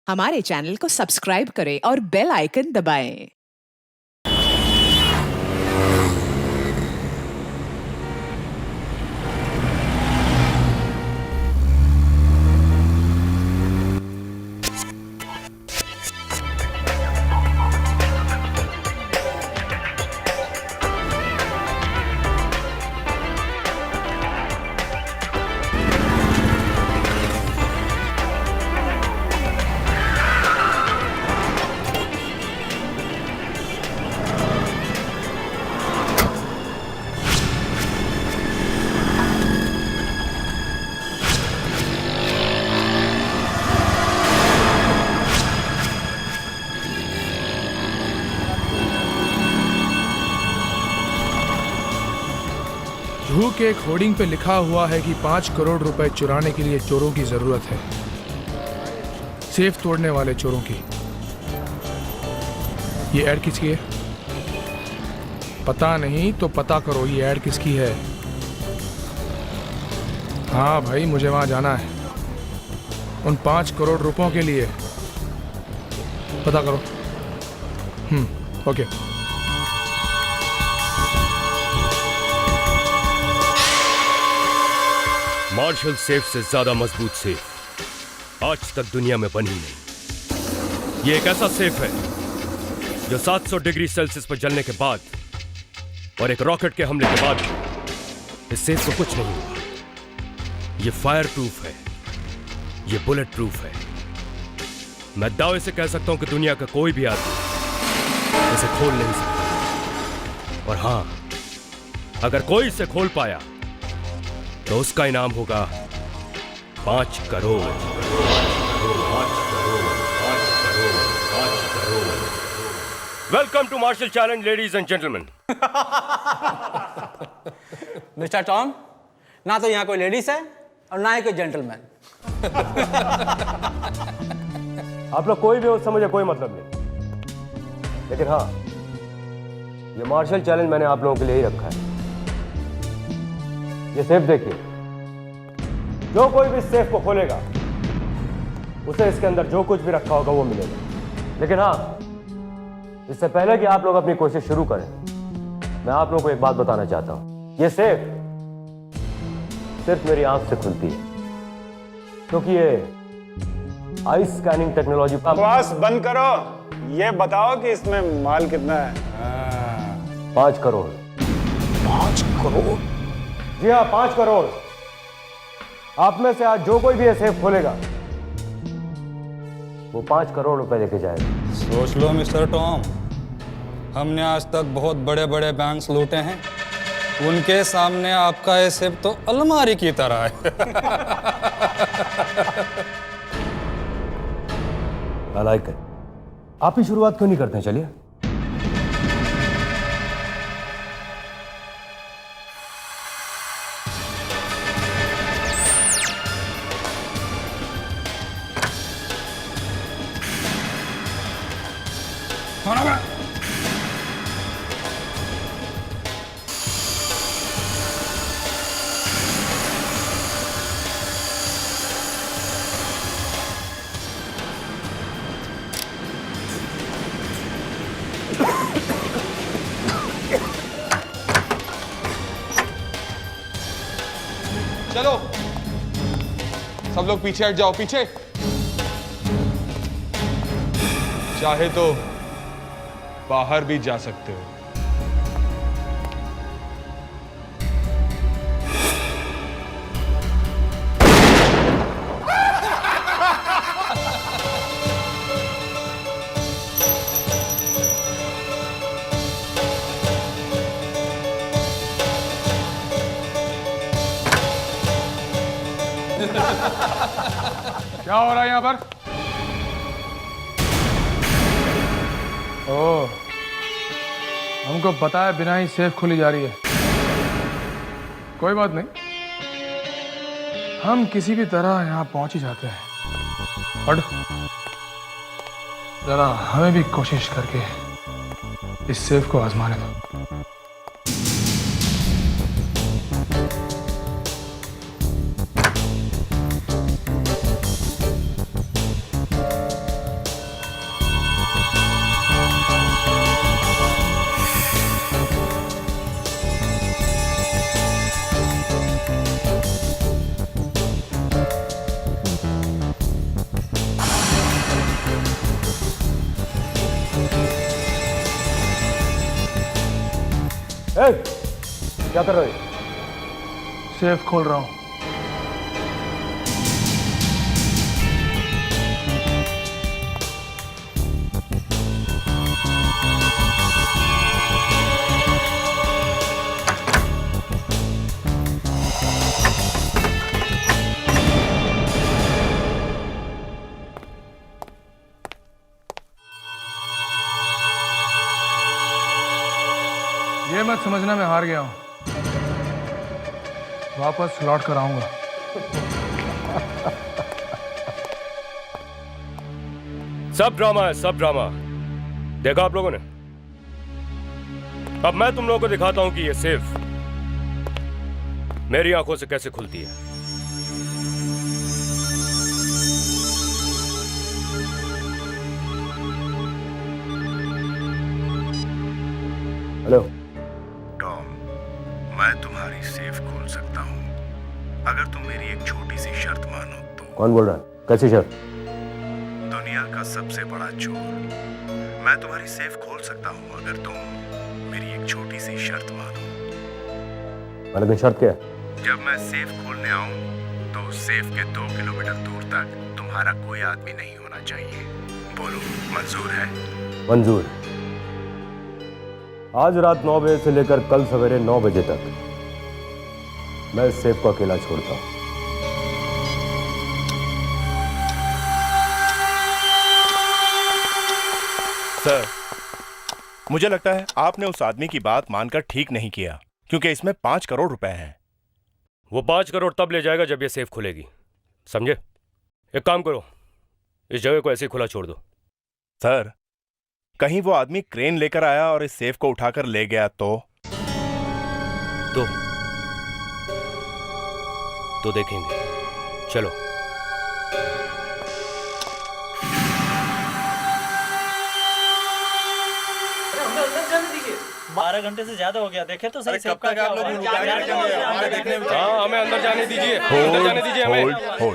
हमारे चैनल को सब्सक्राइब करें और बेल आइकन दबाएं। जूहू के एक होर्डिंग पे लिखा हुआ है कि 5 करोड़ रुपए चुराने के लिए चोरों की जरूरत है। सेफ तोड़ने वाले चोरों की। ये ऐड किसकी है? पता नहीं तो पता करो ये ऐड किसकी है। हाँ भाई, मुझे वहां जाना है उन 5 करोड़ रुपयों के लिए। पता करो। ओके। मार्शल सेफ से ज्यादा मजबूत सेफ आज तक दुनिया में बनी नहीं। ये एक ऐसा सेफ है जो 700 डिग्री सेल्सियस पर जलने के बाद और एक रॉकेट के हमले के बाद इस सेफ को कुछ नहीं हुआ। ये फायर प्रूफ है, ये बुलेट प्रूफ है। मैं दावे से कह सकता हूं कि दुनिया का कोई भी आदमी इसे खोल नहीं सकता। और हां, अगर कोई इसे खोल पाया तो उसका इनाम होगा 5 crore. 5 crore. Welcome to Marshal challenge ladies and gentleman. Mr Tom, ना तो यहाँ कोई लेडीज है और ना ही कोई जेंटलमैन। आप लोग कोई भी हो, उससे मुझे कोई मतलब नहीं। लेकिन हाँ, ये मार्शल चैलेंज मैंने आप लोगों के लिए ही रखा है। ये सेफ देखिए, जो कोई भी सेफ को खोलेगा उसे इसके अंदर जो कुछ भी रखा होगा वो मिलेगा। लेकिन हाँ, इससे पहले कि आप लोग अपनी कोशिश शुरू करें, मैं आप लोगों को एक बात बताना चाहता हूं। ये सेफ सिर्फ मेरी आंख से खुलती है, क्योंकि ये आई स्कैनिंग टेक्नोलॉजी। बकवास बंद करो, ये बताओ कि इसमें माल कितना है। 5 करोड़। 5 करोड़? जी हाँ, 5 करोड़। आप में से आज जो कोई भी ये सेफ खोलेगा वो 5 करोड़ रुपए लेके जाएगा। सोच लो मिस्टर टॉम, हमने आज तक बहुत बड़े बड़े बैंक्स लूटे हैं, उनके सामने आपका ये सेफ तो अलमारी की तरह है। I like it। आप ही शुरुआत क्यों नहीं करते हैं? चलिए। चलो सब लोग पीछे हट जाओ, पीछे। चाहे तो बाहर भी जा सकते हो। क्या हो रहा है यहाँ पर? ओह, हमको पता है बिना ही सेफ खुली जा रही है। कोई बात नहीं, हम किसी भी तरह यहाँ पहुंच ही जाते हैं। और जरा हमें भी कोशिश करके इस सेफ को आजमाने दो। क्या कर रहे हो? सेफ खोल रहा हूँ। ये मत समझना मैं हार गया हूं, वापस लौट कर आऊंगा। सब ड्रामा है, सब ड्रामा। देखा आप लोगों ने? अब मैं तुम लोगों को दिखाता हूं कि ये सेफ मेरी आंखों से कैसे खुलती है। हेलो टॉम, मैं तुम्हारी सेफ खोल सकता हूँ अगर तुम मेरी एक छोटी सी शर्त मानो तो। कौन बोल रहा है? कैसी शर्त? दुनिया का सबसे बड़ा चोर, मैं तुम्हारी सेफ खोल सकता हूँ अगर तुम मेरी एक छोटी सी शर्त मानो। लेकिन शर्त क्या है? जब मैं सेफ खोलने आऊँ तो सेफ के 2 किलोमीटर दूर तक तुम्हारा कोई आदमी नहीं होना चाहिए। बोलो, मंजूर है? मंजूर। आज रात 9 बजे से लेकर कल सवेरे 9 बजे तक मैं इस सेफ को अकेला छोड़ता हूं। सर, मुझे लगता है आपने उस आदमी की बात मानकर ठीक नहीं किया, क्योंकि इसमें 5 करोड़ रुपए हैं। वो 5 करोड़ तब ले जाएगा जब ये सेफ खुलेगी, समझे? एक काम करो, इस जगह को ऐसे ही खुला छोड़ दो। सर, कहीं वो आदमी क्रेन लेकर आया और इस सेफ को उठाकर ले गया तो देखेंगे। चलो। बारह घंटे से ज्यादा हो गया, देखे तो सही। कब तक आप लोग हमें अंदर जाने दीजिए, अंदर जाने दीजिए,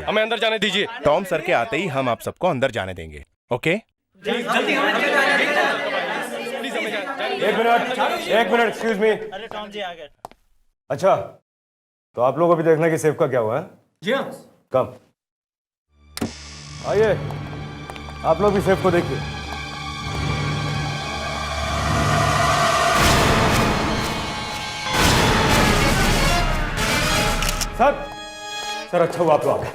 हमें अंदर जाने दीजिए। टॉम सर के आते ही हम आप सबको अंदर जाने देंगे, ओके? एक मिनट, एक्सक्यूज मी। अरे टॉम जी आ गए। अच्छा, तो आप लोगों को भी देखना कि सेफ का क्या हुआ है? जी हाँ। कम आइए, आप लोग भी सेफ को देखिए। सर अच्छा हुआ आप लोग आ गए।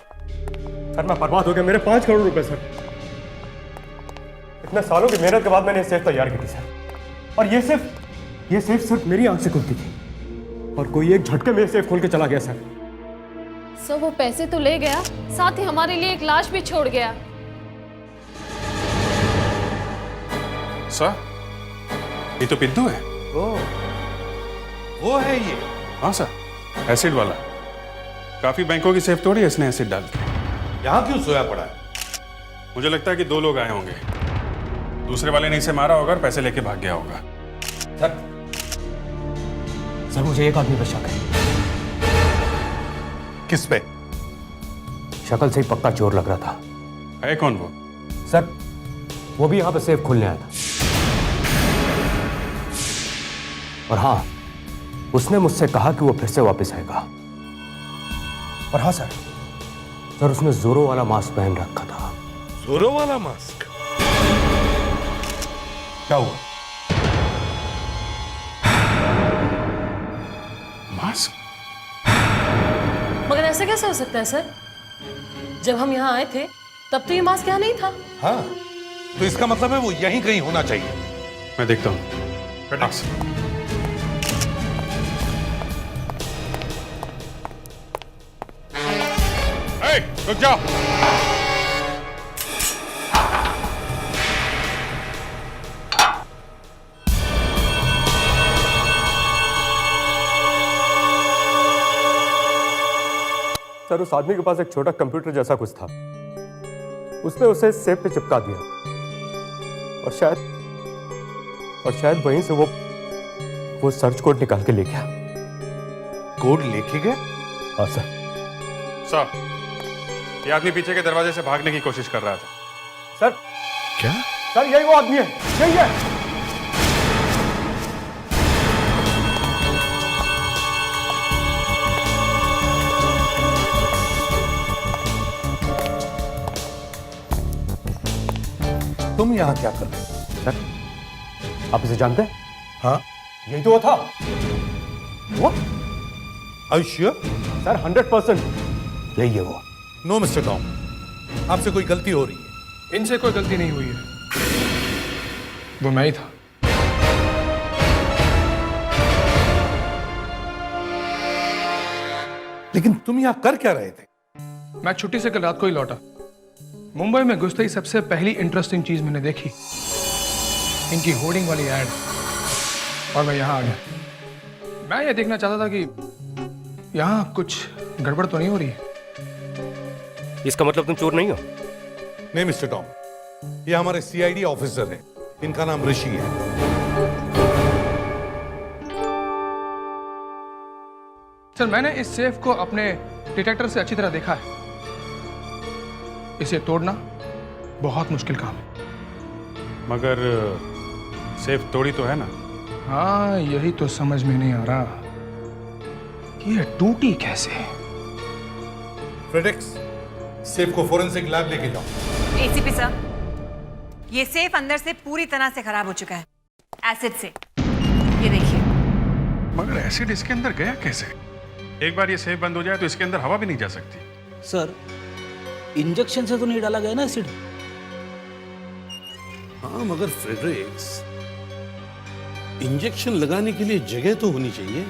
सर मैं बर्बाद हो गया, मेरे 5 करोड़ रुपए सर। इतने सालों की मेहनत के बाद मैंने सेफ तैयार की थी सर, और ये सेफ सिर्फ मेरी आंख से खुलती थी, और कोई एक झटके में सेफ खोल के चला गया सर। सर वो पैसे तो ले गया, साथ ही हमारे लिए एक लाश भी छोड़ गया। सर, ये तो पिद्दू है। वो है ये? हाँ सर, एसिड वाला। काफी बैंकों की सेफ तोड़ी है इसने एसिड डाल के। यहाँ क्यों सोया पड़ा है? मुझे लगता है कि 2 लोग आए होंगे, दूसरे वाले ने इसे मारा होगा और पैसे लेके भाग गया होगा। सर मुझे एक आदमी पर शक है। किस पे? शक्ल से ही पक्का चोर लग रहा था। है कौन वो? सर वो भी यहां पर सेफ खोलने आया था, और हाँ, उसने मुझसे कहा कि वो फिर से वापस आएगा। और हाँ सर उसने जोरो वाला मास्क पहन रखा था। जोरो वाला मास्क? क्या हुआ? मास्क? मगर ऐसा कैसे हो सकता है सर? जब हम यहाँ आए थे तब तो ये मास्क यहाँ नहीं था। हाँ, तो इसका मतलब है वो यहीं कहीं होना चाहिए। मैं देखता हूँ। रुक जाओ। सर उस आदमी के पास एक छोटा कंप्यूटर जैसा कुछ था, उसने उसे सेफ पे चिपका दिया, और शायद वहीं से वो सर्च कोड निकाल के ले गया। कोड लेके गए? हाँ सर। ये आदमी पीछे के दरवाजे से भागने की कोशिश कर रहा था। सर क्या? सर यही वो आदमी है, यही है। तुम यहाँ क्या कर रहे हो? सर आप इसे जानते हैं? हाँ, यही तो वो था। What? Are you sure? Sir 100% यही है वो। नो मिस्टर टॉम, आपसे कोई गलती हो रही है। इनसे कोई गलती नहीं हुई है, वो मैं ही था। लेकिन तुम यहाँ कर क्या रहे थे? मैं छुट्टी से कल रात को ही लौटा। मुंबई में घुसते ही सबसे पहली इंटरेस्टिंग चीज मैंने देखी, इनकी होर्डिंग वाली एड, और मैं यहाँ आ गया। मैं ये देखना चाहता था कि यहाँ कुछ गड़बड़ तो नहीं हो रही है। इसका मतलब तुम चोर नहीं हो? नहीं मिस्टर टॉम, ये हमारे सीआईडी ऑफिसर हैं, इनका नाम ऋषि है। सर मैंने इस सेफ को अपने डिटेक्टर से अच्छी तरह देखा है। इसे तोड़ना बहुत मुश्किल काम है। मगर सेफ तोड़ी तो है ना? हाँ, यही तो समझ में नहीं आ रहा कि ये टूटी कैसे। फ्रेडेक्स, सेफ को फोरेंसिक लैब लेके जाओ। एसीपी सर, ये सेफ अंदर से पूरी तरह से खराब हो चुका है, एसिड से। ये देखिए। मगर एसिड इसके अंदर गया कैसे? एक बार ये सेफ बंद हो जाए तो इसके अंदर हवा भी नहीं जा सकती। सर इंजेक्शन से तो नहीं डाला गया ना एसिड? हाँ मगर फ्रेडरिक्स, इंजेक्शन लगाने के लिए जगह तो होनी चाहिए।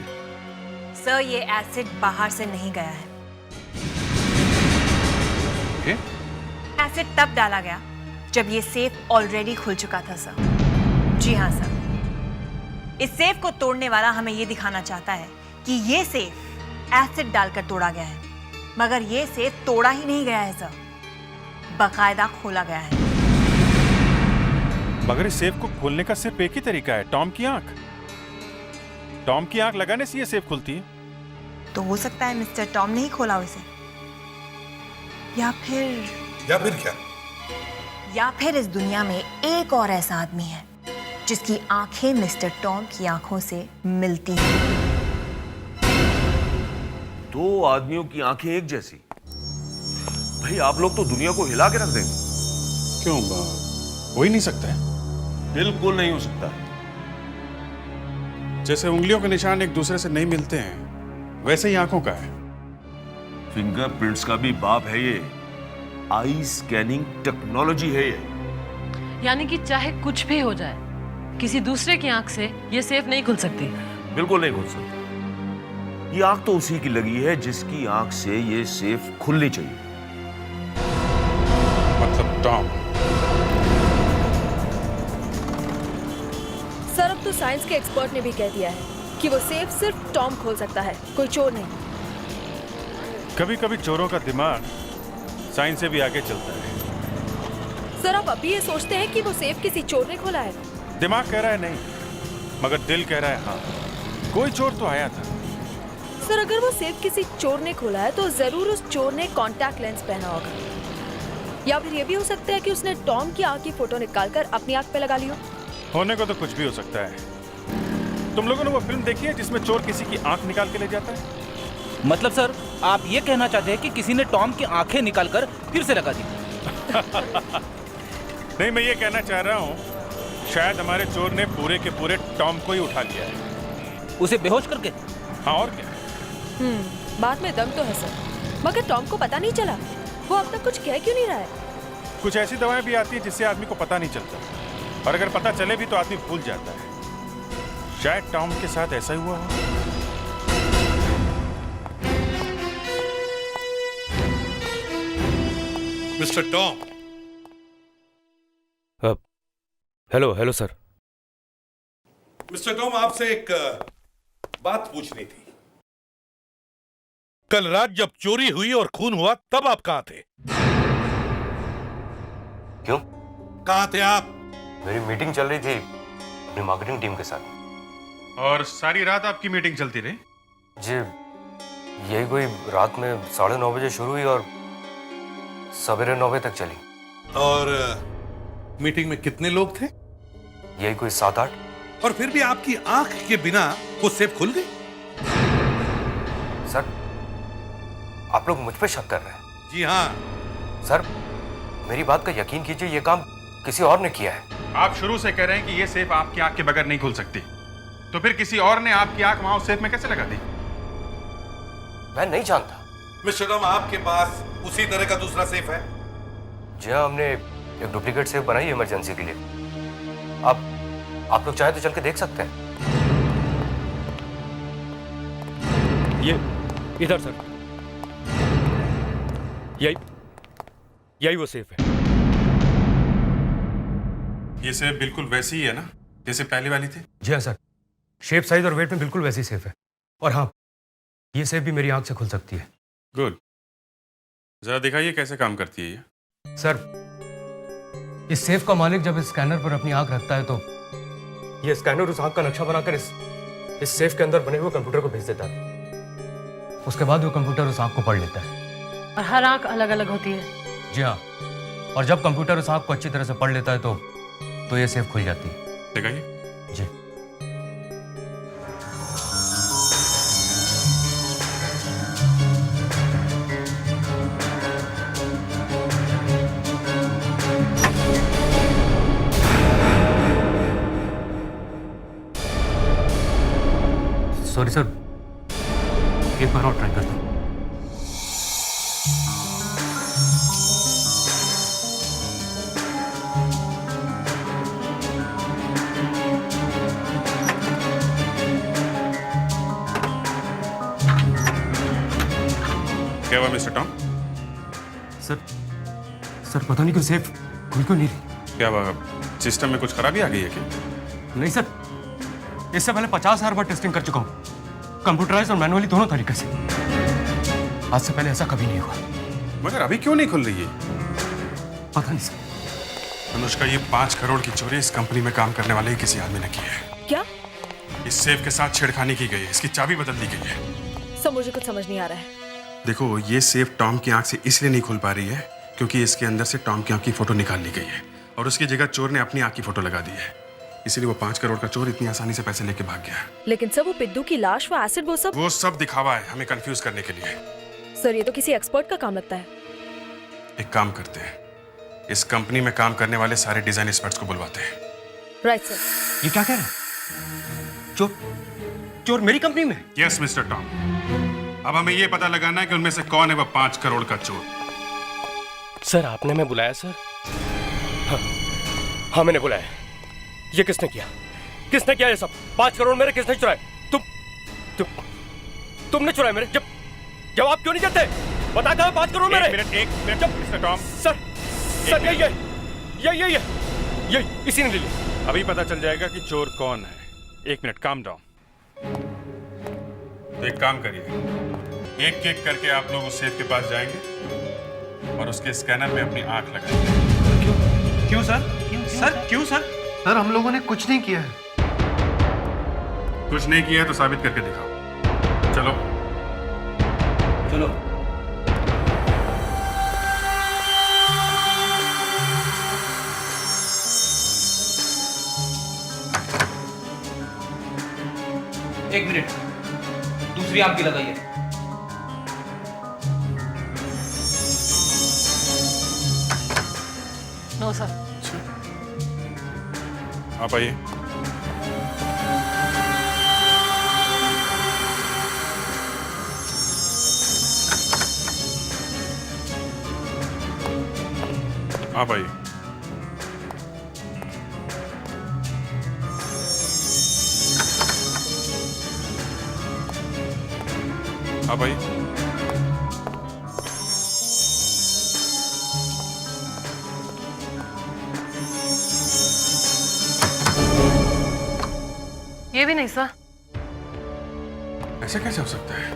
सर ये एसिड बाहर से नहीं गया है। ये? एसिड तब डाला गया जब ये सेफ ऑलरेडी खुल चुका था सर। जी हाँ सर, इस सेफ को तोड़ने वाला हमें ये दिखाना चाहता है कि ये सेफ एसिड डालकर तोड़ा गया है, मगर ये सेफ तोड़ा ही नहीं गया है सर, बाकायदा खोला गया है। मगर इस सेफ को खोलने का सिर्फ एक ही तरीका है, टॉम की आंख। टॉम की आंख लगाने से ये सेफ खुलती है। तो हो सकता है मिस्टर टॉम ने ही खोला उसे, या फिर क्या? या फिर इस दुनिया में एक और ऐसा आदमी है जिसकी आंखें मिस्टर टॉम की आंखों से मिलती हैं। दो आदमियों की आंखें एक जैसी? भाई आप लोग तो दुनिया को हिला के रख देंगे। क्यों? हो ही नहीं सकता है। बिल्कुल नहीं हो सकता। जैसे उंगलियों के निशान एक दूसरे से नहीं मिलते हैं, वैसे ही आंखों का है। फिंगरप्रिंट्स का भी बाप है ये। आई स्कैनिंग टेक्नोलॉजी है ये। यानी कि चाहे कुछ भी हो जाए, किसी दूसरे की आंख से ये सेफ नहीं खुल सकती। बिल्कुल नहीं खुल सकती। ये आंख तो उसी की लगी है जिसकी आंख से ये सेफ खुलनी चाहिए। मतलब टॉम। सर अब तो साइंस के एक्सपर्ट ने भी कह दिया है कि वो सेफ सिर्फ टॉम खोल सकता है, कोई चोर नहीं। कभी कभी चोरों का दिमाग साइंस से भी आगे चलता है। सर आप अभी ये सोचते हैं कि वो सेफ किसी चोर ने खोला है? दिमाग कह रहा है नहीं, मगर दिल कह रहा है हाँ, कोई चोर तो आया था। सर अगर वो सेफ किसी चोर ने खोला है तो जरूर उस चोर ने कॉन्टैक्ट लेंस पहना होगा, या फिर ये भी हो सकता है कि उसने टॉम की आंख की फोटो निकालकर अपनी आंख पे लगा ली हो। होने को तो कुछ भी हो सकता है। तुम लोगों ने वो फिल्म देखी है जिसमें चोर किसी की आंख निकाल के ले जाता है? मतलब सर आप ये कहना चाहते हैं कि किसी ने टॉम की आंखें निकालकर फिर से लगा दी? नहीं, मैं ये कहना चाह रहा हूँ शायद हमारे चोर ने पूरे के पूरे टॉम को ही उठा लिया है। उसे बेहोश करके? हाँ और क्या। बात में दम तो है सर, मगर टॉम को पता नहीं चला, वो अब तक कुछ कह क्यों नहीं रहा है? कुछ ऐसी दवाएं भी आती है जिससे आदमी को पता नहीं चलता, और अगर पता चले भी तो आदमी भूल जाता है। शायद टॉम के साथ ऐसा ही हुआ हो। Mister Tom. Hello sir. Mister Tom, आपसे एक बात पूछनी थी। कल रात जब चोरी हुई और खून हुआ तब आप कहां थे? क्यों? कहां थे आप? मेरी मीटिंग चल रही थी अपनी मार्केटिंग टीम के साथ। और सारी रात आपकी मीटिंग चलती रही? जी, यही कोई रात में 9:30 बजे शुरू हुई और सवेरे 9 बजे तक चली। और मीटिंग में कितने लोग थे? यही कोई 7-8। और फिर भी आपकी आंख के बिना वो सेफ खुल गई? सर आप लोग मुझ पे शक कर रहे हैं? जी हाँ। सर मेरी बात का यकीन कीजिए, ये काम किसी और ने किया है। आप शुरू से कह रहे हैं कि ये सेफ आपकी आंख के बगैर नहीं खुल सकती, तो फिर किसी और ने आपकी आंख वहां उस सेफ में कैसे लगा दी? मैं नहीं जानता। मिस्टर टॉम, आपके पास उसी तरह का दूसरा सेफ है? जी हाँ, हमने एक डुप्लीकेट सेफ बनाई है इमरजेंसी के लिए। आप लोग चाहे तो चल के देख सकते हैं। ये इधर सर, यही वो सेफ है। ये सेफ बिल्कुल वैसी ही है ना जैसे पहले वाली थी? जी हाँ सर, शेप, साइज और वेट में बिल्कुल वैसी सेफ है। और हाँ, ये सेफ भी मेरी आंख से खुल सकती है। गुड, जरा दिखाइए कैसे काम करती है ये। सर, इस सेफ का मालिक जब इस स्कैनर पर अपनी आंख रखता है तो ये स्कैनर उस आंख का नक्शा बनाकर इस सेफ के अंदर बने हुए कंप्यूटर को भेज देता है। उसके बाद वो कंप्यूटर उस आंख को पढ़ लेता है। और हर आंख अलग अलग होती है? जी हाँ, और जब कंप्यूटर उस आंख को अच्छी तरह से पढ़ लेता है तो ये सेफ खुल जाती है। दिखाइए। जी। सॉरी सर, एक बार और ट्राई करता हूँ। क्या हुआ मिस्टर टॉम? सर पता नहीं क्यों सेफ खुल क्यों नहीं रही। क्या हुआ, सिस्टम में कुछ खराबी आ गई है क्या? नहीं सर, इससे पहले 50,000 बार टेस्टिंग कर चुका हूँ, कंप्यूटराइज और मैनुअली दोनों तरीके से। आज से पहले ऐसा कभी नहीं हुआ। मगर अभी क्यों नहीं खुल रही है? पता नहीं सर। अनुष्का, ये 5 करोड़ की चोरी इस कंपनी में काम करने वाले ही किसी आदमी ने की है। क्या? इस सेफ के साथ छेड़खानी की गई है, इसकी चाबी बदल दी गई है। सर, मुझे कुछ समझ नहीं आ रहा है। देखो, ये सेफ टॉम की आंख से इसलिए नहीं खुल पा रही है क्योंकि इसके अंदर से टॉम की आंख की फोटो निकाल ली गई है और उसकी जगह चोर ने अपनी आंख की फोटो लगा दी है। इसीलिए वो 5 करोड़ का चोर इतनी आसानी से पैसे लेके भाग गया। लेकिन सर, वो पिद्दू की लाश, वो एसिड, वो सब दिखावा है हमें कंफ्यूज करने के लिए। सर, ये तो किसी एक्सपर्ट का काम लगता है। एक काम करते हैं, इस कंपनी में काम करने वाले सारे डिजाइन एक्सपर्ट्स को बुलवाते हैं। Right sir. ये क्या कह रहे हैं? चोर मेरी कंपनी में? यस मिस्टर टॉम, अब हमें ये पता लगाना है कि उनमें से कौन है वो 5 करोड़ का चोर। सर, आपने मैं बुलाया सर? हाँ, मैंने बुलाया। ये किसने किया? किसने किया ये सब? 5 करोड़ मेरे किसने चुराए? तुमने चुराए मेरे? जब आप क्यों नहीं देते? बता कहाँ 5 करोड़ मेरे? एक मिनट मिस्टर टॉम। सर ये इसी ने ले लिया। अभी पता चल जाएगा कि चोर कौन है। 1 मिनट, काम डाउन। तो एक काम करिए, एक एक करके आप लोग उस सेफ के पास जाएंगे और उसके स्कैनर में अपनी आंख लगाएंगे। क्यों सर? क्यों सर? सर, हम लोगों ने कुछ नहीं किया है। कुछ नहीं किया है तो साबित करके दिखाओ। चलो। एक मिनट, दूसरी आंख भी लगाइए। No sir. आप आइए। आप आइए। आप आइए। ये भी नहीं सर। ऐसा कैसे हो सकता है?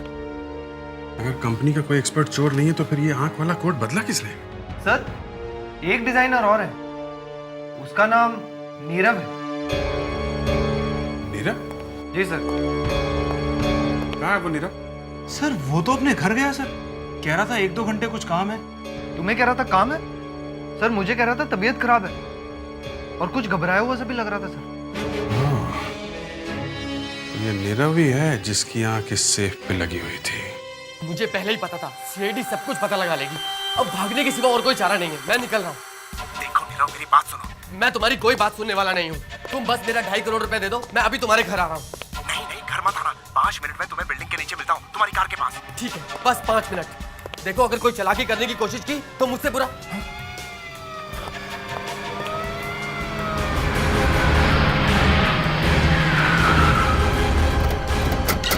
अगर कंपनी का कोई एक्सपर्ट चोर नहीं है तो फिर ये आंख वाला कोड बदला किसने? सर, एक डिजाइनर और है, उसका नाम नीरव है। नीरव? जी सर। कहाँ है वो नीरव? सर, वो तो अपने घर गया सर। कह रहा था 1-2 घंटे कुछ काम है। तुम्हें कह रहा था काम है? सर, मुझे कह रहा था तबीयत खराब है और कुछ घबराया हुआ सा भी लग रहा था सर। ये नीरव ही है जिसकी आंख इस सेफ पे लगी हुई थी। मुझे पहले ही पता था, सीआईडी सब कुछ पता लगा लेगी। अब भागने के सिवा और कोई चारा नहीं है। मैं निकल रहा हूँ। देखो नीरव मेरी बात सुनो। मैं तुम्हारी कोई बात सुनने वाला नहीं हूँ। तुम बस मेरा 2.5 करोड़ रुपए दे दो, मैं अभी तुम्हारे घर आ रहा हूँ। नहीं नहीं, घर मत आना, 5 मिनट में तुम्हें बिल्डिंग के नीचे मिलता हूँ, तुम्हारी कार के पास। ठीक है, बस 5 मिनट। देखो, अगर कोई चालाकी करने की कोशिश की तो मुझसे बुरा।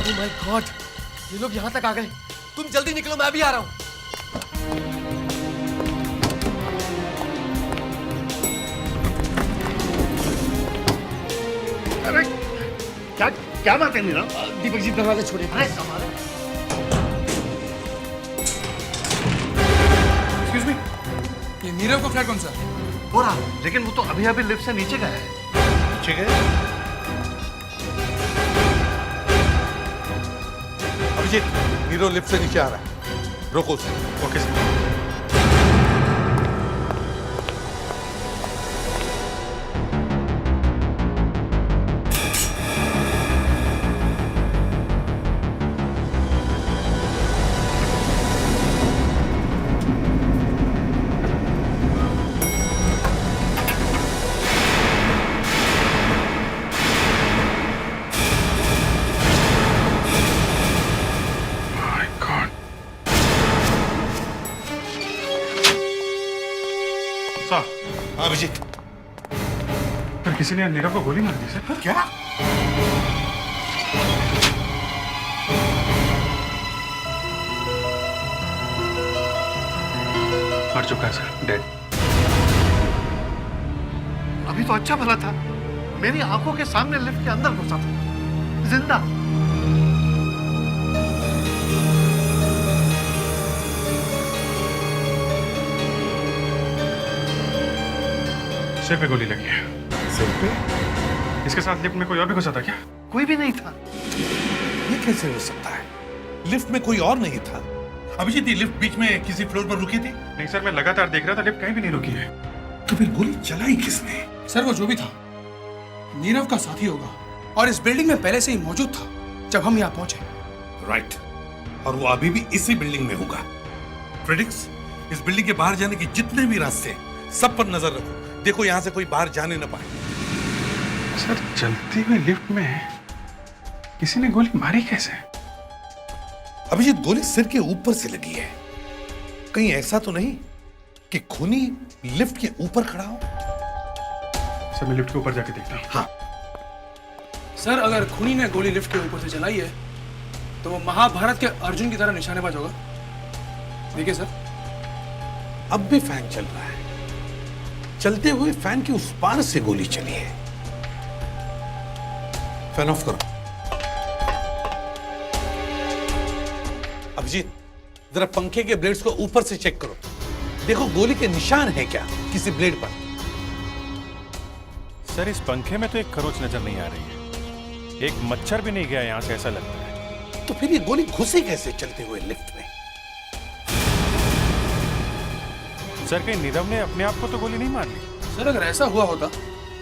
Oh my God, ये लोग यहाँ तक आ गए। तुम जल्दी निकलो, मैं अभी आ रहा हूँ। अरे क्या क्या बात है नीरव? दीपक जी, दरवाजा छोड़िए। अरे संभाले। एक्सक्यूज मी, ये नीरव का फ्लैट कौन सा? हो रहा, लेकिन वो तो अभी अभी लिफ्ट से नीचे गया है। नीचे गए? अभिजीत, नीरव लिफ्ट से नीचे आ रहा है, रोको उसे। Okay sir. हाँ अभिजीत। पर किसी ने नीरव को गोली मार दी सर। क्या? मर चुका है सर, डेड। अभी तो अच्छा भला था, मेरी आंखों के सामने लिफ्ट के अंदर घुसा था, जिंदा। सिर पे गोली लगी है। सिर पे? इसके साथ लिफ्ट में कोई और भी घुसा था क्या? कोई भी नहीं था। ये कैसे हो सकता है? लिफ्ट में कोई और नहीं था। अभिजीत, ये लिफ्ट बीच में किसी फ्लोर पर रुकी थी? नहीं सर, मैं लगातार देख रहा था, लिफ्ट कहीं भी नहीं रुकी है। तो फिर गोली चलाई किसने? सर, वो जो भी था नीरव का साथी होगा और इस बिल्डिंग में पहले से ही मौजूद था जब हम यहाँ पहुंचे। राइट, और वो अभी भी इसी बिल्डिंग में होगा। फ्रेडिक्स, इस बिल्डिंग के बाहर जाने के जितने भी रास्ते हैं, सब पर नजर रखो। देखो यहाँ से कोई बाहर जाने न पाए। सर, चलती हुई लिफ्ट में किसी ने गोली मारी कैसे? अभिजीत, गोली सिर के ऊपर से लगी है। कहीं ऐसा तो नहीं कि खूनी लिफ्ट के ऊपर खड़ा हो? सर, मैं लिफ्ट के ऊपर जाके देखता हूँ। हाँ सर, अगर खूनी ने गोली लिफ्ट के ऊपर से चलाई है तो वो महाभारत के अर्जुन की तरह निशानेबाज होगा। देखिए सर, अब भी फैन चल रहा है। चलते हुए फैन के उस पार से गोली चली है। फैन ऑफ करो। अभिजीत, जरा पंखे के ब्लेड्स को ऊपर से चेक करो। देखो गोली के निशान है क्या किसी ब्लेड पर? सर, इस पंखे में तो एक खरोच नजर नहीं आ रही है। एक मच्छर भी नहीं गया यहाँ से, ऐसा लगता है। तो फिर ये गोली घुसी कैसे चलते हुए लिफ्ट में? सर, कहीं नीरव ने अपने आप को तो गोली नहीं मार ली? सर, अगर ऐसा हुआ होता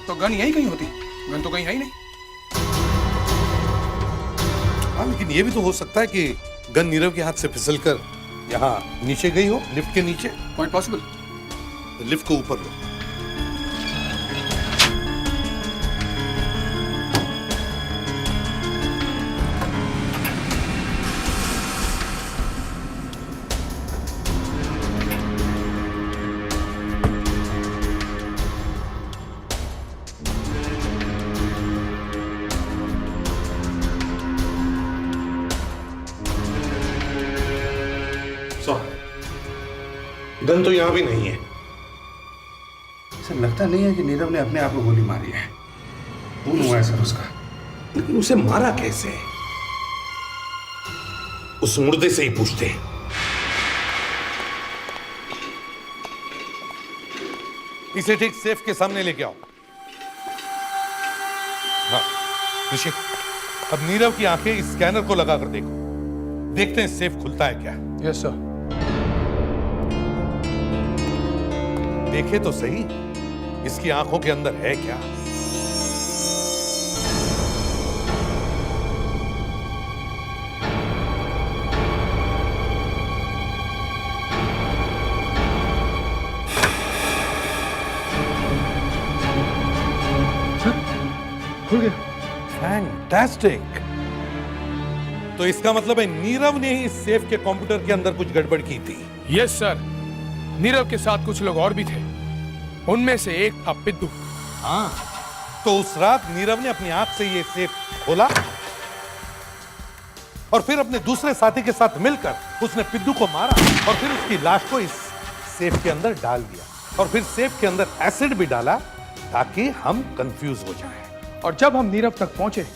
तो गन यहीं कहीं होती। गन तो कहीं है ही नहीं। हाँ, लेकिन ये भी तो हो सकता है कि गन नीरव के हाथ से फिसलकर यहाँ नीचे गई हो, लिफ्ट के नीचे। Point possible. लिफ्ट को ऊपर लो। गन तो यहां भी नहीं है। सर, लगता नहीं है कि नीरव ने अपने आप को गोली मारी है। खून हुआ है सर उसका। लेकिन उसे मारा कैसे? उस मुर्दे से ही पूछते हैं। इसे ठीक सेफ के सामने लेके आओ। हाँ ऋषि, अब नीरव की आंखें इस स्कैनर को लगाकर देखो। देखते हैं सेफ खुलता है क्या। Yes sir. देखे तो सही, इसकी आंखों के अंदर है क्या? खुल गया। फैंटास्टिक। तो इसका मतलब है नीरव ने ही इस सेफ के कंप्यूटर के अंदर कुछ गड़बड़ की थी। यस सर, नीरव के साथ कुछ लोग और भी थे, उनमें से एक था पिद्दू। हाँ, तो उस रात नीरव ने अपनी आंख से ये सेफ खोला और फिर अपने दूसरे साथी के साथ मिलकर उसने पिद्दू को मारा और फिर उसकी लाश को इस सेफ के अंदर डाल दिया और फिर सेफ के अंदर एसिड भी डाला ताकि हम कंफ्यूज हो जाएं। और जब हम नीरव तक पहुंचे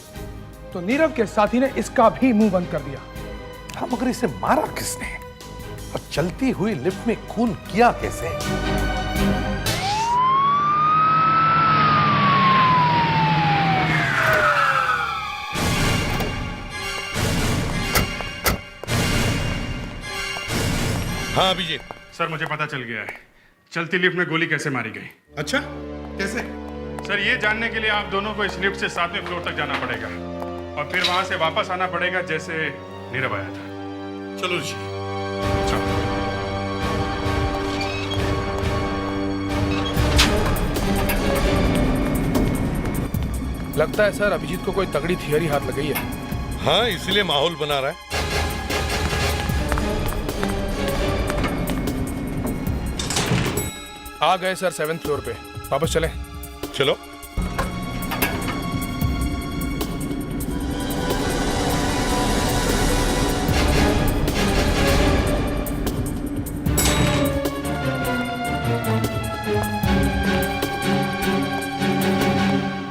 तो नीरव के साथी ने इसका भी मुंह बंद कर दिया। हम मगर इसे मारा किसने और चलती हुई लिफ्ट में खून किया कैसे? हाँ अभिजीत। सर मुझे पता चल गया है चलती लिफ्ट में गोली कैसे मारी गई। अच्छा, कैसे? सर ये जानने के लिए आप दोनों को इस लिफ्ट से 7वें फ्लोर तक जाना पड़ेगा और फिर वहां से वापस आना पड़ेगा जैसे नीरव आया था। चलो जी। लगता है सर अभिजीत को कोई तगड़ी थियरी हाथ लग गई है। हाँ, इसीलिए माहौल बना रहा है। आ गए सर 7वें फ्लोर पे, वापस चले। चलो।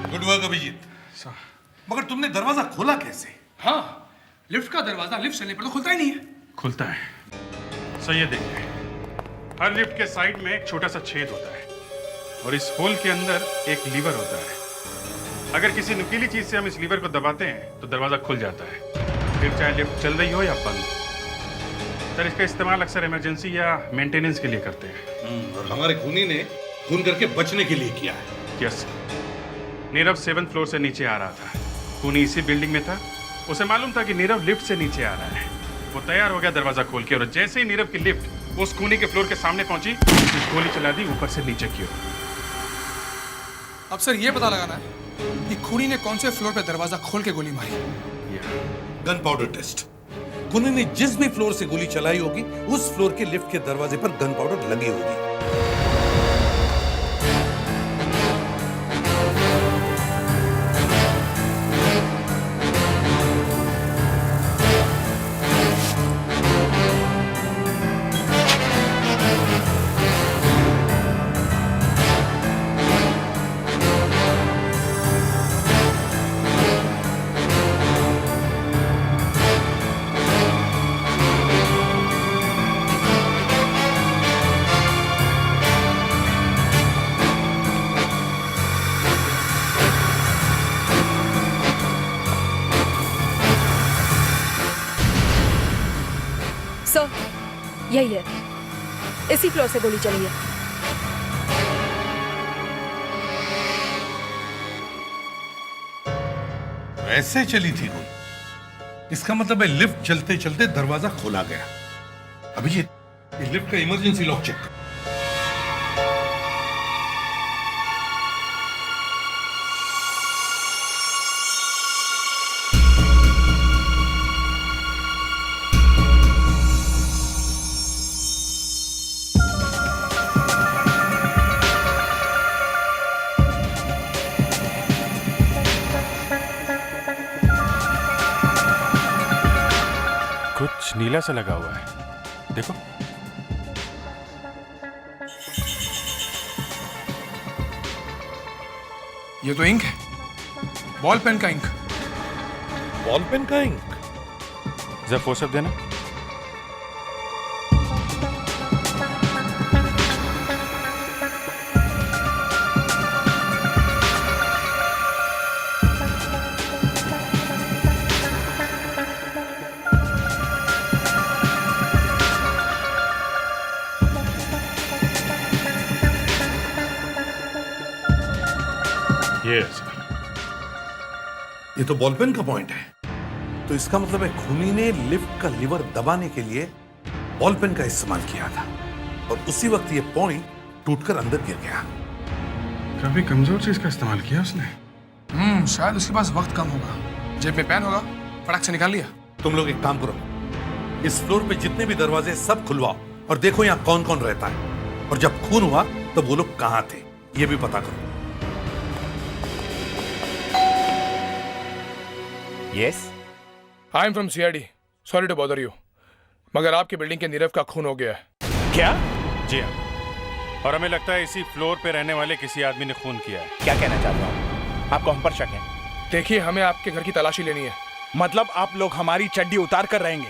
Good work Abhijeet. मगर तुमने दरवाजा खोला कैसे? हाँ, लिफ्ट का दरवाजा लिफ्ट चलने पर तो खुलता ही नहीं है। खुलता है। सर ये देखिए, हर लिफ्ट के साइड में एक छोटा सा छेद होता है और इस होल के अंदर एक लीवर होता है। अगर किसी नुकीली चीज से हम इस लीवर को दबाते हैं तो दरवाजा खुल जाता है, फिर चाहे लिफ्ट चल रही हो या बंद। सर इसका इस्तेमाल अक्सर इमरजेंसी या मेंटेनेंस के लिए करते हैं। और हमारे खूनी ने खून करके बचने के लिए किया है। यस। नीरव 7वें फ्लोर से नीचे आ रहा था, खूनी इसी बिल्डिंग में था। उसे मालूम था कि नीरव लिफ्ट से नीचे आ रहा है। वो तैयार हो गया दरवाजा खोल के और जैसे ही नीरव की लिफ्ट उस खूनी के फ्लोर के सामने पहुंची, गोली चला दी ऊपर से नीचे की ओर। अब सर ये पता लगाना है कि खूनी ने कौन से फ्लोर पे दरवाजा खोल के गोली मारी। Gun powder taste. खूनी ने जिस भी फ्लोर से गोली चलाई होगी उस फ्लोर के लिफ्ट के दरवाजे पर गन पाउडर लगी होगी। सर, यही है, इसी फ्लोर से गोली चली है। ऐसे चली थी गोली, इसका मतलब है लिफ्ट चलते चलते दरवाजा खोला गया। अभिजीत, ये लिफ्ट का इमरजेंसी लॉक चेक करो। कुछ नीला सा लगा हुआ है, देखो। ये तो इंक है, बॉल पेन का इंक। बॉल पेन का इंक? जरा फोर्सअप देना। Yes. ये तो बॉल पेन का पॉइंट है। तो इसका मतलब है खूनी ने लिफ्ट का लीवर दबाने के लिए बॉल पेन का इस्तेमाल किया था और उसी वक्त ये पॉइंट टूटकर अंदर गिर गया। काफी कमजोर चीज का इस्तेमाल किया उसने। शायद उसके पास वक्त कम होगा। जेब में पेन होगा, फटाक से निकाल लिया। तुम लोग एक काम करो, इस फ्लोर पे जितने भी दरवाजे सब खुलवाओ और देखो यहाँ कौन कौन रहता है, और जब खून हुआ तब वो लोग कहाँ थे ये भी पता करो। Yes, I am from CID, sorry to bother you, मगर आपकी बिल्डिंग के नीरव का खून हो गया है। क्या? जी हाँ, और हमें लगता है इसी फ्लोर पे रहने वाले किसी आदमी ने खून किया है। क्या कहना चाहते हो आपको हम पर शक है? देखिए, हमें आपके घर की तलाशी लेनी है। मतलब आप लोग हमारी चड्डी उतार कर रहेंगे?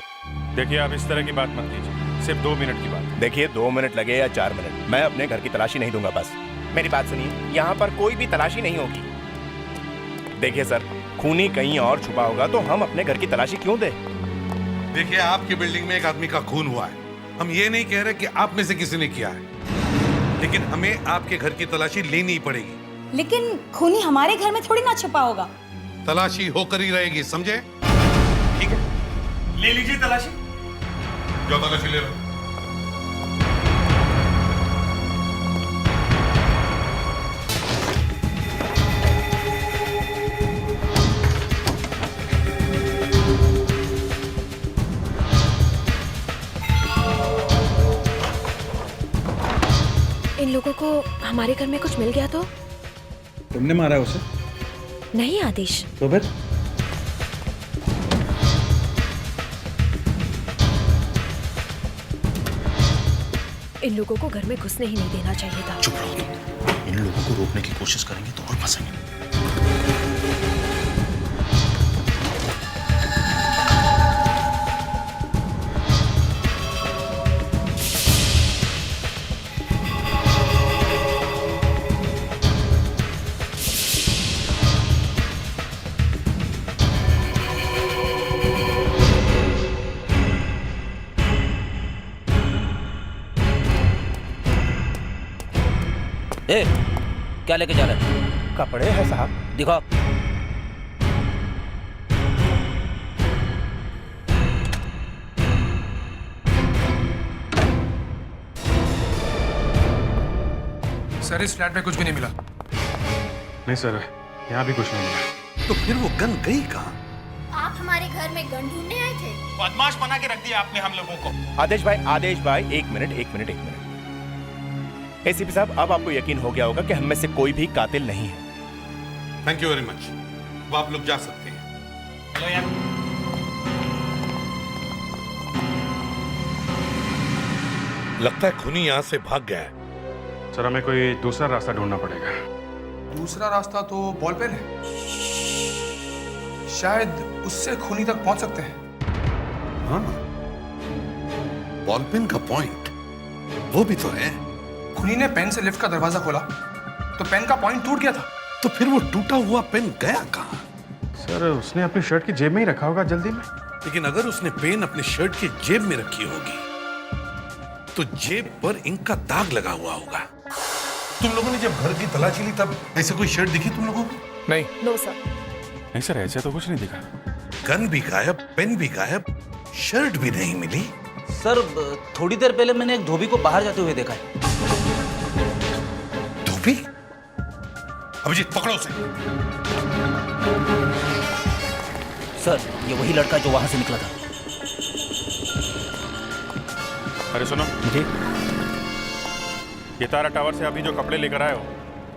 देखिए, आप इस तरह की बात मत कीजिए, सिर्फ 2 मिनट की बात। देखिए, 2 मिनट लगे या 4 मिनट, मैं अपने घर की तलाशी नहीं दूंगा। बस मेरी बात सुनिए, यहाँ पर कोई भी तलाशी नहीं होगी। देखिए सर, खूनी कहीं और छुपा होगा तो हम अपने घर की तलाशी क्यों दें? देखिए, आपकी बिल्डिंग में एक आदमी का खून हुआ है, हम ये नहीं कह रहे कि आप में से किसी ने किया है, लेकिन हमें आपके घर की तलाशी लेनी ही पड़ेगी। लेकिन खूनी हमारे घर में थोड़ी ना छुपा होगा। तलाशी होकर ही रहेगी, समझे? ठीक है, ले लीजिए तलाशी। जो तलाशी ले लो। इन लोगों को हमारे घर में कुछ मिल गया तो? तुमने मारा उसे? नहीं आदेश। तो फिर? इन लोगों को घर में घुसने ही नहीं देना चाहिए था। चुप रहो तुम, इन लोगों को रोकने की कोशिश करेंगे तो और फंसेंगे। ए, क्या लेके जा रहा है? कपड़े हैं साहब। दिखाओ। सर, इस फ्लैट में कुछ भी नहीं मिला। नहीं सर, यहाँ भी कुछ नहीं मिला। तो फिर वो गन गई कहाँ? आप हमारे घर में गन ढूंढने आए थे? बदमाश बना के रख दिया आपने हम लोगों को। आदेश भाई, एक मिनट। एसीपी साहब, अब आपको यकीन हो गया होगा कि हम में से कोई भी कातिल नहीं है। थैंक यू वेरी मच, अब आप लोग जा सकते हैं। हेलो यार, लगता है खूनी यहाँ से भाग गया है। सर, हमें कोई दूसरा रास्ता ढूंढना पड़ेगा। दूसरा रास्ता तो बॉल पेन है, शायद उससे खूनी तक पहुंच सकते हैं। हाँ, बॉल पेन का पॉइंट वो भी तो है। खूनी ने पेन से लिफ्ट का दरवाजा खोला तो पेन का पॉइंट टूट गया था। तो फिर वो टूटा हुआ पेन गया कहाँ? सर, उसने अपनी शर्ट की जेब में ही रखा होगा जल्दी में। लेकिन अगर उसने पेन अपनी शर्ट की जेब में रखी होगी तो जेब पर इंक का दाग लगा हुआ होगा। तुम लोगों ने जब घर की तलाशी ली तब ऐसे कोई शर्ट दिखी तुम लोगों को? नहीं। No sir. नहीं सर, ऐसे तो कुछ नहीं दिखा। गन भी गायब, पेन भी गायब, शर्ट भी नहीं मिली। सर, थोड़ी देर पहले मैंने एक धोबी को बाहर जाते हुए देखा है। धोबी? अभिजीत, पकड़ो उसे। सर, ये वही लड़का जो वहां से निकला था। अरे सुनो जी, ये तारा टावर से अभी जो कपड़े लेकर आए हो,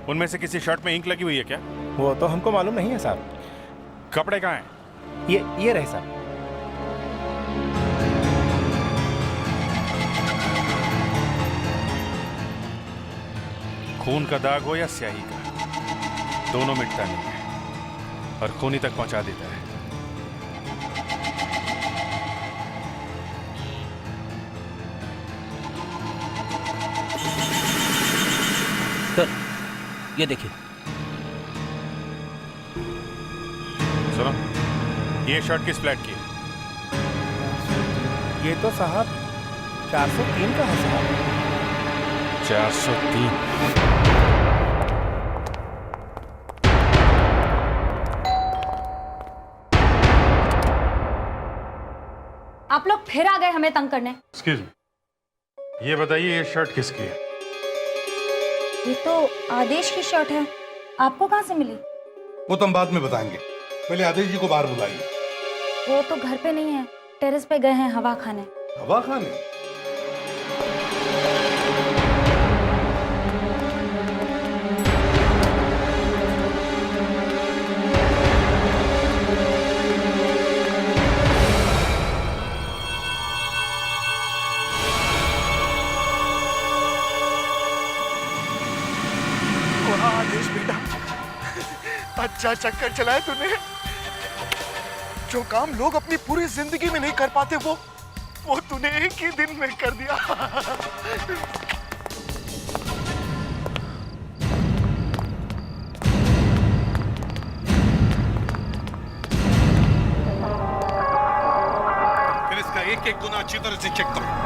उनमें से किसी शर्ट में इंक लगी हुई है क्या? वो तो हमको मालूम नहीं है साहब। कपड़े कहाँ हैं? ये रहे साहब। खून का दाग हो या स्याही का, दोनों मिटता नहीं है और खूनी तक पहुंचा देता है। सर, ये देखिए। सुनो, ये शर्ट किस फ्लैट की है? ये तो साहब 403 का है साहब। 403। आप लोग फिर आ गए हमें तंग करने। एक्सक्यूज मी, ये बताइए ये शर्ट किसकी है? ये तो आदेश की शर्ट है, आपको कहाँ से मिली? वो तो हम बाद में बताएंगे, पहले आदेश जी को बाहर बुलाइए। वो तो घर पे नहीं है, टेरेस पे गए हैं हवा खाने। हवा खाने? आदेश बेटा, अच्छा चक्कर चलाया तूने। जो काम लोग अपनी पूरी जिंदगी में नहीं कर पाते वो तूने एक ही दिन में कर दिया। फिर इसका एक एक गुना अच्छी तरह से चेक करो।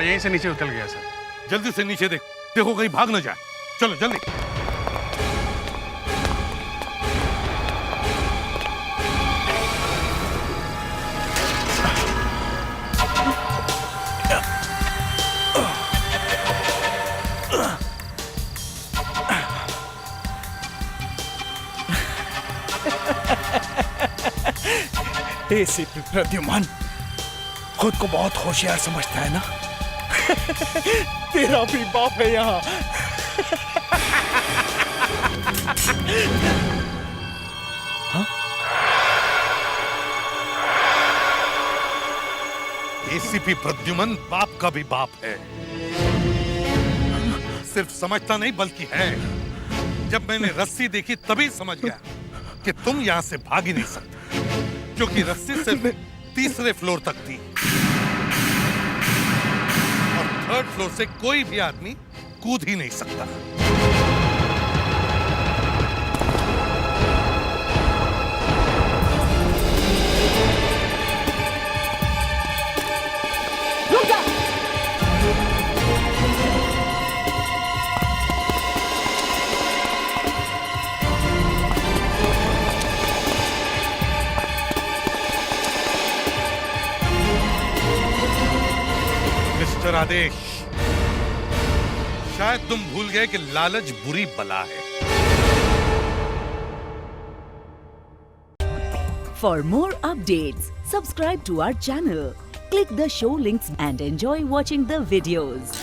यहीं से नीचे उतर गया सर। जल्दी से नीचे देखो कहीं भाग न जाए। चलो जल्दी। एसीपी प्रद्युमन खुद को बहुत होशियार समझता है ना? तेरा भी बाप है यहाँ। एसीपी प्रद्युमन बाप का भी बाप है। सिर्फ समझता नहीं बल्कि है। जब मैंने रस्सी देखी तभी समझ गया कि तुम यहां से भाग ही नहीं सकते, क्योंकि रस्सी सिर्फ तीसरे फ्लोर तक थी और थर्ड फ्लोर से कोई भी आदमी कूद ही नहीं सकता। मिस्टर आदेश, शायद तुम भूल गए कि लालच बुरी बला है। For more updates, subscribe to our channel, click the show links and enjoy watching the videos.